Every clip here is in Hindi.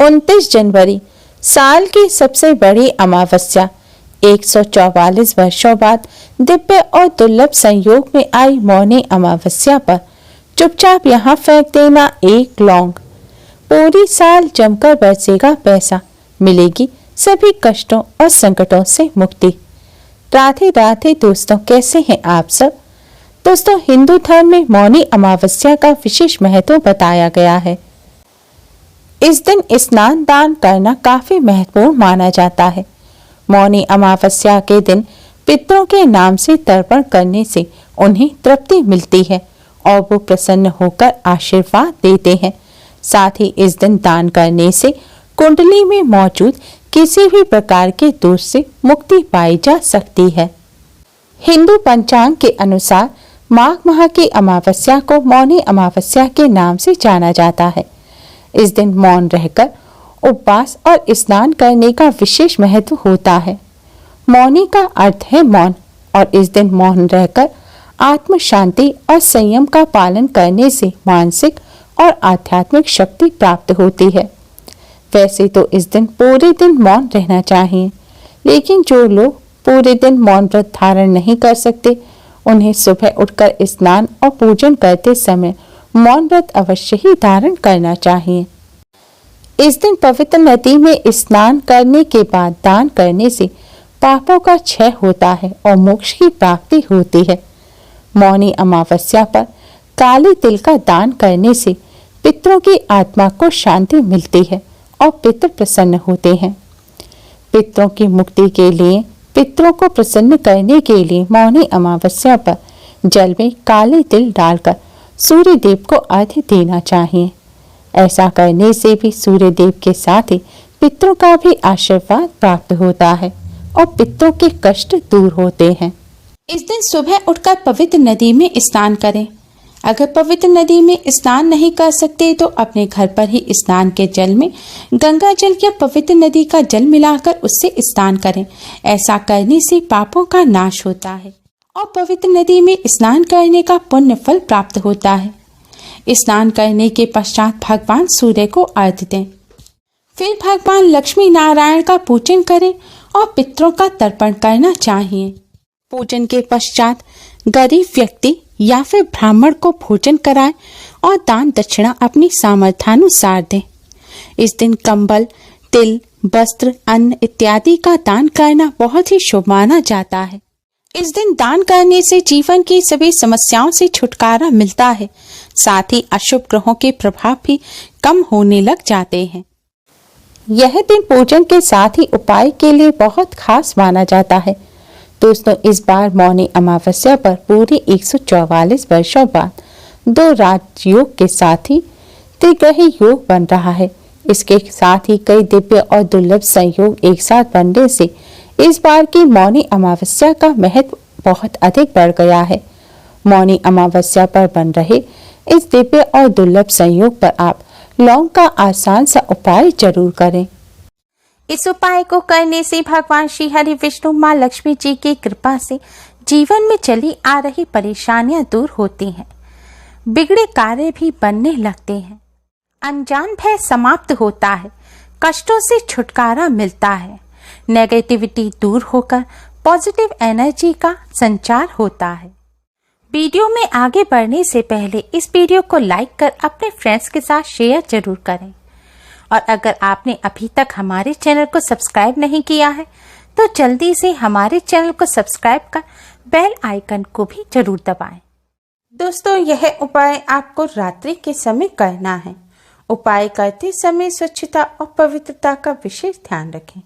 29 जनवरी, साल की सबसे बड़ी अमावस्या। 144 वर्षों बाद दिव्य और दुर्लभ संयोग में आई मौनी अमावस्या पर चुपचाप यहाँ फेंक देना एक लौंग। पूरी साल जमकर बरसेगा पैसा, मिलेगी सभी कष्टों और संकटों से मुक्ति। राधे राधे दोस्तों, कैसे हैं आप सब। दोस्तों, हिंदू धर्म में मौनी अमावस्या का विशेष महत्व बताया गया है। इस दिन स्नान दान करना काफी महत्वपूर्ण माना जाता है। मौनी अमावस्या के दिन पितरों के नाम से तर्पण करने से उन्हें तृप्ति मिलती है और वो प्रसन्न होकर आशीर्वाद देते हैं। साथ ही इस दिन दान करने से कुंडली में मौजूद किसी भी प्रकार के दोष से मुक्ति पाई जा सकती है। हिंदू पंचांग के अनुसार माघ माह की अमावस्या को मौनी अमावस्या के नाम से जाना जाता है। इस दिन मौन रहकर उपवास और स्नान करने का विशेष महत्व होता है। मौनी का अर्थ है मौन, और इस दिन मौन रहकर आत्म शांति और संयम का पालन करने से मानसिक और आध्यात्मिक शक्ति प्राप्त होती है। वैसे तो इस दिन पूरे दिन मौन रहना चाहिए, लेकिन जो लोग पूरे दिन मौन व्रत धारण नहीं कर सकते, उन्हें सुबह उठकर स्नान और पूजन करते समय मौन व्रत अवश्य ही धारण करना चाहिए। इस दिन पवित्र नदी में स्नान करने के बाद दान करने से पापों का क्षय होता है और मोक्ष की प्राप्ति होती है। मौनी अमावस्या पर काले तिल का दान करने से पितरों की आत्मा को शांति मिलती है और पितर प्रसन्न होते हैं। पितरों की मुक्ति के लिए, पितरों को प्रसन्न करने के लिए मौनी अमावस्या पर जल में काले तिल डालकर सूर्य देव को अर्घ्य देना चाहिए। ऐसा करने से भी सूर्य देव के साथ ही पितरों का भी आशीर्वाद प्राप्त होता है और पितरों के कष्ट दूर होते हैं। इस दिन सुबह उठकर पवित्र नदी में स्नान करें। अगर पवित्र नदी में स्नान नहीं कर सकते तो अपने घर पर ही स्नान के जल में गंगा जल या पवित्र नदी का जल मिलाकर उससे स्नान करें। ऐसा करने से पापों का नाश होता है और पवित्र नदी में स्नान करने का पुण्य फल प्राप्त होता है। स्नान करने के पश्चात भगवान सूर्य को अर्घ्य दें। फिर भगवान लक्ष्मी नारायण का पूजन करें और पितरों का तर्पण करना चाहिए। पूजन के पश्चात गरीब व्यक्ति या फिर ब्राह्मण को भोजन कराएं और दान दक्षिणा अपनी सामर्थ्यानुसार दें। इस दिन कंबल, तिल, वस्त्र, अन्न इत्यादि का दान करना बहुत ही शुभ माना जाता है। इस दिन दान करने से जीवन की सभी समस्याओं से छुटकारा मिलता है। साथ ही अशुभ ग्रहों के प्रभाव भी कम होने लग जाते हैं। यह दिन पूजन के साथ ही उपाय के लिए बहुत खास माना जाता है। दोस्तों, इस बार मौनी अमावस्या पर पूरी 144 वर्षों बाद 2 राजयोग के साथ ही त्रिग्रही योग बन रहा है। इसके साथ ही कई दिव्य और दुर्लभ संयोग एक साथ बनने से इस बार की मौनी अमावस्या का महत्व बहुत अधिक बढ़ गया है। मौनी अमावस्या पर बन रहे इस दिव्य और दुर्लभ संयोग पर आप लौंग का आसान सा उपाय जरूर करें। इस उपाय को करने से भगवान श्री हरि विष्णु माँ लक्ष्मी जी की कृपा से जीवन में चली आ रही परेशानियां दूर होती हैं, बिगड़े कार्य भी बनने लगते हैं, अनजान भय समाप्त होता है, कष्टों से छुटकारा मिलता है, नेगेटिविटी दूर होकर पॉजिटिव एनर्जी का संचार होता है। वीडियो में आगे बढ़ने से पहले इस वीडियो को लाइक कर अपने फ्रेंड्स के साथ शेयर जरूर करें, और अगर आपने अभी तक हमारे चैनल को सब्सक्राइब नहीं किया है तो जल्दी से हमारे चैनल को सब्सक्राइब कर बेल आइकन को भी जरूर दबाएं। दोस्तों, यह उपाय आपको रात्रि के समय करना है। उपाय करते समय स्वच्छता और पवित्रता का विशेष ध्यान रखें।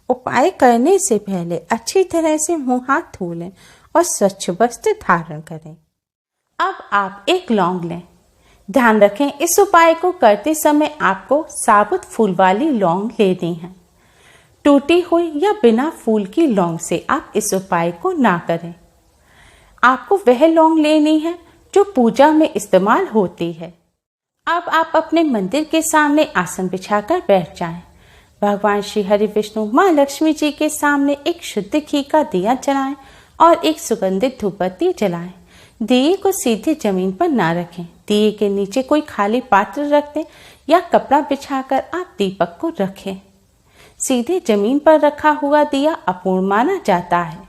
उपाय करने से पहले अच्छी तरह से मुंह हाथ धो लें और स्वच्छ वस्त्र धारण करें। अब आप एक लौंग लें। ध्यान रखें, इस उपाय को करते समय आपको साबुत फूल वाली लौंग लेनी है। टूटी हुई या बिना फूल की लौंग से आप इस उपाय को ना करें। आपको वह लौंग लेनी है जो पूजा में इस्तेमाल होती है। अब आप अपने मंदिर के सामने आसन बिछाकर बैठ जाएं। भगवान श्री हरि विष्णु माँ लक्ष्मी जी के सामने एक शुद्ध घी का दिया जलाएं और एक सुगंधित धूपबत्ती जलाएं। दिए को सीधे जमीन पर ना रखें। दिए के नीचे कोई खाली पात्र रख दें या कपड़ा बिछाकर आप दीपक को रखें। सीधे जमीन पर रखा हुआ दिया अपूर्ण माना जाता है।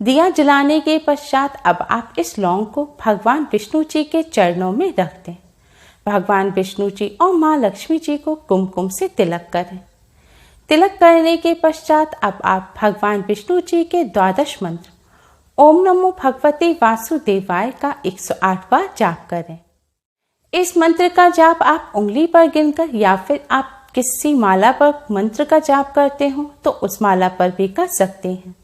दिया जलाने के पश्चात अब आप इस लौंग को भगवान विष्णु जी के चरणों में रख दें। भगवान विष्णु जी और माँ लक्ष्मी जी को कुमकुम से तिलक करें। तिलक करने के पश्चात अब आप भगवान विष्णु जी के 12 मंत्र ओम नमो भगवते वासुदेवाय का 108 बार जाप करें। इस मंत्र का जाप आप उंगली पर गिनकर या फिर आप किसी माला पर मंत्र का जाप करते हो तो उस माला पर भी कर सकते हैं।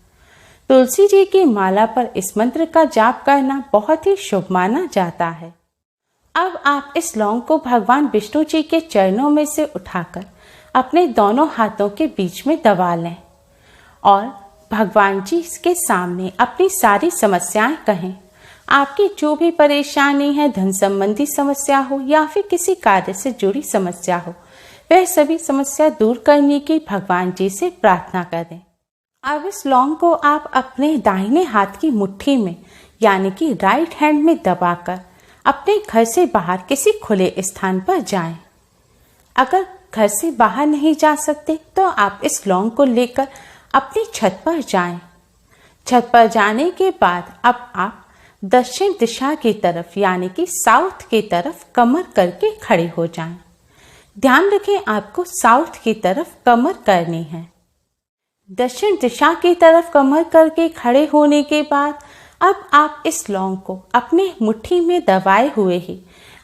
तुलसी जी की माला पर इस मंत्र का जाप करना बहुत ही शुभ माना जाता है। अब आप इस लौंग को भगवान विष्णु जी के चरणों में से उठाकर अपने दोनों हाथों के बीच में दबा लें और भगवान जी के सामने अपनी सारी समस्याएं कहें। आपकी जो भी परेशानी है, धन संबंधी समस्या हो या फिर किसी कार्य से जुड़ी समस्या हो, वह सभी समस्या दूर करने की भगवान जी से प्रार्थना करें। अब इस लौंग को आप अपने दाहिने हाथ की मुट्ठी में यानी कि राइट हैंड में दबाकर अपने घर से बाहर किसी खुले स्थान पर जाएं। अगर घर से बाहर नहीं जा सकते तो आप इस लौंग को लेकर अपनी छत पर जाएं। छत पर जाने के बाद अब आप दक्षिण दिशा की तरफ यानी कि साउथ की तरफ कमर करके खड़े हो जाएं। ध्यान रखें आपको साउथ की तरफ कमर करनी है। दक्षिण दिशा की तरफ कमर करके खड़े होने के बाद अब आप इस लौंग को अपने मुट्ठी में दबाए हुए ही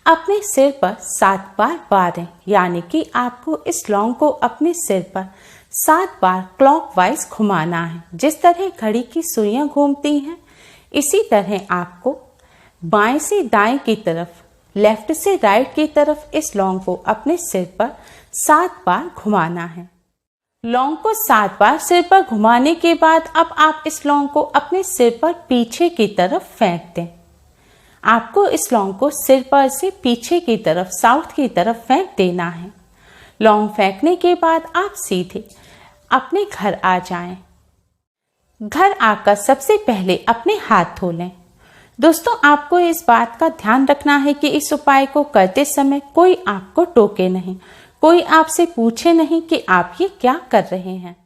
अपने सिर पर 7 बार बारें, यानी कि आपको इस लौंग को अपने सिर पर 7 बार क्लॉकवाइज घुमाना है। जिस तरह घड़ी की सुइयां घूमती हैं इसी तरह आपको बाएं से दाएं की तरफ, लेफ्ट से राइट की तरफ इस लौंग को अपने सिर पर 7 बार घुमाना है। लौंग को 7 बार सिर पर घुमाने के बाद अब आप इस लौंग को अपने सिर पर पीछे की तरफ फेंक दें। आपको इस लौंग को सिर पर से पीछे की तरफ, साउथ की तरफ फेंक देना है। लौंग फेंकने के बाद आप सीधे अपने घर आ जाएं। घर आकर सबसे पहले अपने हाथ धो लें। दोस्तों, आपको इस बात का ध्यान रखना है कि इस उपाय को करते समय कोई आपको टोके नहीं, कोई आपसे पूछे नहीं कि आप ये क्या कर रहे हैं।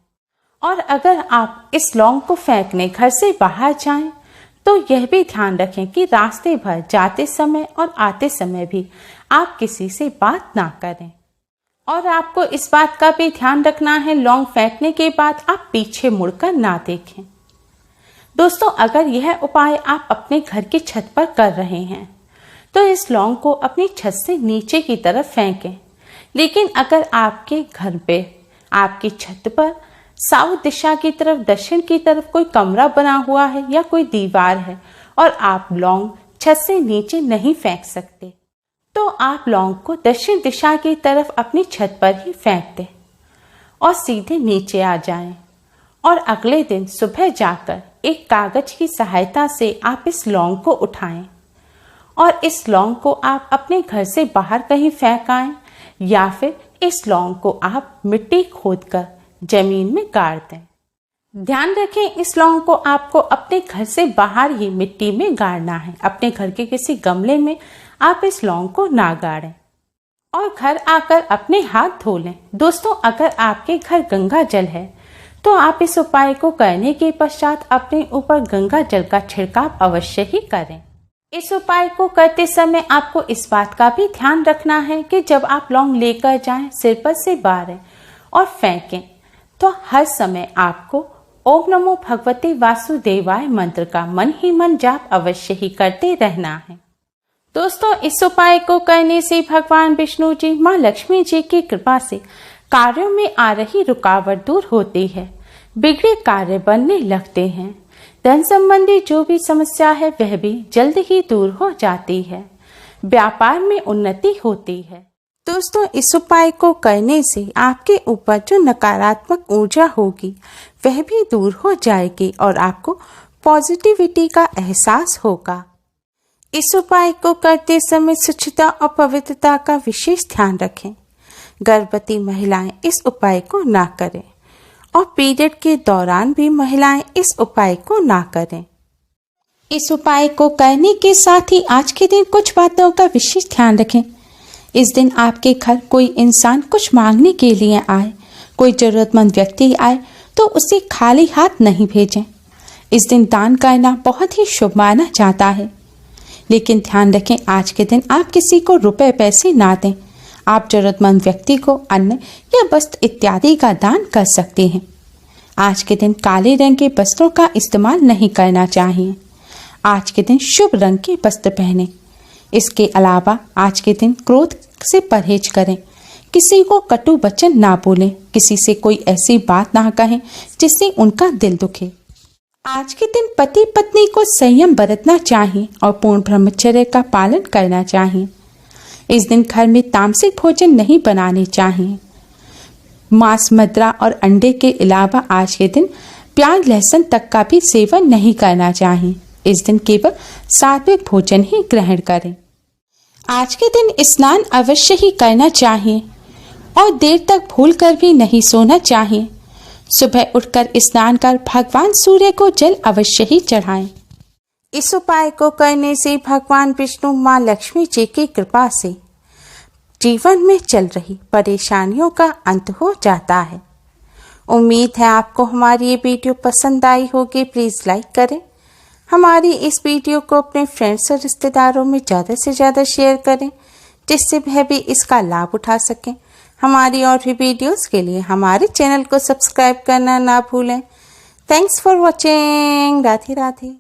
और अगर आप इस लौंग को फेंकने घर से बाहर जाएं तो यह भी ध्यान रखें कि रास्ते भर जाते समय और आते समय भी आप किसी से बात ना करें। और आपको इस बात का भी ध्यान रखना है, लौंग फेंकने के बाद आप पीछे मुड़कर ना देखें। दोस्तों, अगर यह उपाय आप अपने घर की छत पर कर रहे हैं तो इस लौंग को अपनी छत से नीचे की तरफ फेंकें। लेकिन अगर आपके घर पे, आपकी छत पर साउथ दिशा की तरफ, दक्षिण की तरफ कोई कमरा बना हुआ है या कोई दीवार है और आप लौंग छत से नीचे नहीं फेंक सकते तो आप लौंग को दक्षिण दिशा की तरफ अपनी छत पर ही फेंक दें और सीधे नीचे आ जाएं। और अगले दिन सुबह जाकर एक कागज की सहायता से आप इस लौंग को उठाएं और इस लौंग को आप अपने घर से बाहर कहीं फेंक आएं या फिर इस लौंग को आप मिट्टी खोदकर जमीन में गाड़ दें। ध्यान रखें, इस लौंग को आपको अपने घर से बाहर ही मिट्टी में गाड़ना है। अपने घर के किसी गमले में आप इस लौंग को ना गाड़ें और घर आकर अपने हाथ धो लें। दोस्तों, अगर आपके घर गंगा जल है तो आप इस उपाय को करने के पश्चात अपने ऊपर गंगा जल का छिड़काव अवश्य ही करें। इस उपाय को करते समय आपको इस बात का भी ध्यान रखना है कि जब आप लौंग लेकर जाएं, सिर पर से बारें और फेंकें तो हर समय आपको ओम नमो भगवते वासुदेवाय मंत्र का मन ही मन जाप अवश्य ही करते रहना है। दोस्तों, इस उपाय को करने से भगवान विष्णु जी, माँ लक्ष्मी जी की कृपा से कार्यों में आ रही रुकावट दूर होती है, बिगड़े कार्य बनने लगते हैं, धन संबंधी जो भी समस्या है वह भी जल्द ही दूर हो जाती है, व्यापार में उन्नति होती है। दोस्तों, इस उपाय को करने से आपके ऊपर जो नकारात्मक ऊर्जा होगी वह भी दूर हो जाएगी और आपको पॉजिटिविटी का एहसास होगा। इस उपाय को करते समय स्वच्छता और पवित्रता का विशेष ध्यान रखें। गर्भवती महिलाएं इस उपाय को ना करें और पीरियड के दौरान भी महिलाएं इस उपाय को ना करें। इस उपाय को करने के साथ ही आज के दिन कुछ बातों का विशेष ध्यान रखें। इस दिन आपके घर कोई इंसान कुछ मांगने के लिए आए, कोई ज़रूरतमंद व्यक्ति आए तो उसे खाली हाथ नहीं भेजें। इस दिन दान करना बहुत ही शुभ माना जाता है। लेकिन ध्यान रखें, आज के दिन आप किसी को रुपए पैसे ना दें। आप ज़रूरतमंद व्यक्ति को अन्न या वस्त्र इत्यादि का दान कर सकते हैं। आज के दिन काले रंग के वस्त्रों का इस्तेमाल नहीं करना चाहिए। आज के दिन शुभ रंग के वस्त्र पहनें। इसके अलावा आज के दिन क्रोध से परहेज करें। किसी को कटु वचन ना बोलें। किसी से कोई ऐसी बात ना कहें जिससे उनका दिल दुखे। आज के दिन पति पत्नी को संयम बरतना चाहिए और पूर्ण ब्रह्मचर्य का पालन करना चाहिए। इस दिन घर में तामसिक भोजन नहीं बनाने चाहिए। मांस, मदिरा और अंडे के अलावा आज के दिन प्याज, लहसुन तक का भी सेवन नहीं करना चाहिए। इस दिन केवल सात्विक भोजन ही ग्रहण करें। आज के दिन स्नान अवश्य ही करना चाहिए और देर तक भूलकर भी नहीं सोना चाहिए। सुबह उठकर स्नान कर भगवान सूर्य को जल अवश्य ही चढ़ाएं। इस उपाय को करने से भगवान विष्णु, माँ लक्ष्मी जी की कृपा से जीवन में चल रही परेशानियों का अंत हो जाता है। उम्मीद है आपको हमारी ये वीडियो पसंद आई होगी। प्लीज़ लाइक करें। हमारी इस वीडियो को अपने फ्रेंड्स और रिश्तेदारों में ज़्यादा से ज़्यादा शेयर करें, जिससे वह भी इसका लाभ उठा सकें। हमारी और भी वीडियोस के लिए हमारे चैनल को सब्सक्राइब करना ना भूलें। Thanks for watching. Radhe Radhe.